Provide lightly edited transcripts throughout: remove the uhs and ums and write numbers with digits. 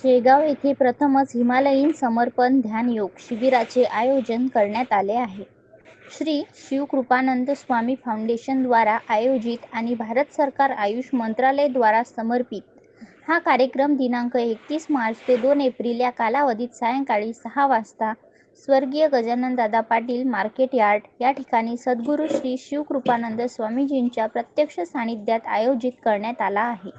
शेगाव येथे प्रथमच हिमालयीन समर्पण ध्यान योग शिबिराचे आयोजन करण्यात आले आहे. श्री शिवकृपानंद स्वामी फाउंडेशन द्वारा आयोजित आणि भारत सरकार आयुष मंत्रालय द्वारा समर्पित हा कार्यक्रम दिनांक 31 मार्च ते 2 एप्रिल या कालावधीत सायंकाळी 6 वाजता स्वर्गीय गजाननदादा पाटील मार्केट यार्ड या ठिकाणी सद्गुरू श्री शिवकृपानंद स्वामीजींच्या प्रत्यक्ष सानिध्यात आयोजित करण्यात आला आहे.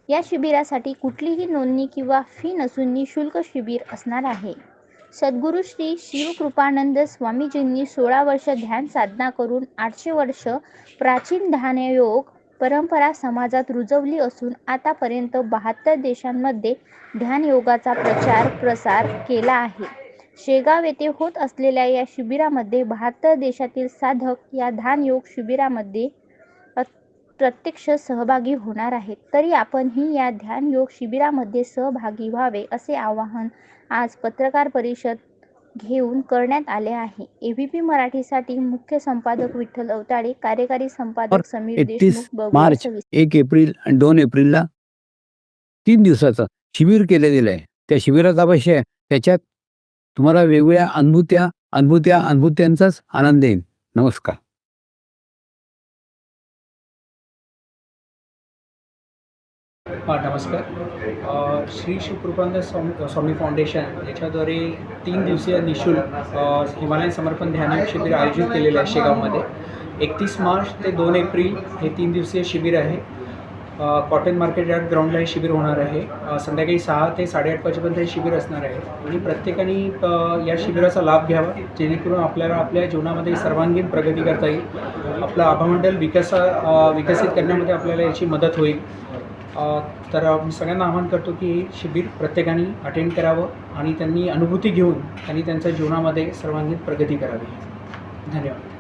या शिबिरासाठी कुठलीही नोंदणी किंवा फी नसून निशुल्क शिबिर असणार आहे. सद्गुरू श्री शिवकृपानंद स्वामीजींनी 16 वर्ष ध्यान साधना करून 800 वर्ष प्राचीन ध्यानयोग परंपरा समाजात रुजवली असून आतापर्यंत 72 देशांमध्ये ध्यानयोगाचा प्रचार प्रसार केला आहे. शेगाव येथे होत असलेल्या या शिबिरामध्ये 72 देशातील साधक या ध्यानयोग शिबिरामध्ये प्रत्यक्ष सहभागी होणार आहेत. तरी आपणही या ध्यान योग शिबिरामध्ये सहभागी व्हावे असे आवाहन आज पत्रकार परिषद घेऊन करण्यात आले आहे. एबीपी मराठीसाठी मुख्य संपादक विठ्ठल अवताडे, कार्यकारी संपादक समीर 31 देशमुख. मार्च 1 एप्रिल आणि 2 एप्रिलला 3 दिवसाचं शिबिर केलं गेलं आहे. त्या शिबिराचा विषय त्याच्यात तुम्हाला वेगवेगळ्या अनुभूत्यांचाच आनंद येईल. नमस्कार. नमस्कार. श्री शिवकृपानंद स्वामी फाउंडेशन याच्याद्वारे 3 दिवसीय निशुल्क हिमालयन समर्पण ध्यान शिबिर आयोजित केलेलं आहे शेगावमध्ये. 31 मार्च ते 2 एप्रिल हे 3 दिवसीय शिबिर आहे. कॉटन मार्केट यार्ड ग्राउंडला हे शिबिर होणार आहे. संध्याकाळी 6 ते 8:30 वाजेपर्यंत हे शिबिर असणार आहे आणि प्रत्येकाने या शिबिराचा लाभ घ्यावा जेणेकरून आपल्याला आपल्या जीवनामध्ये सर्वांगीण प्रगती करता येईल. आपलं आभामंडल विकसित करण्यामध्ये आपल्याला याची मदत होईल. तर मी सगळ्यांना आवाहन करतो की हे शिबिर प्रत्येकाने अटेंड करावं आणि त्यांनी अनुभूती घेऊन त्यांनी त्यांच्या जीवनामध्ये सर्वांगीण प्रगती करावी. धन्यवाद.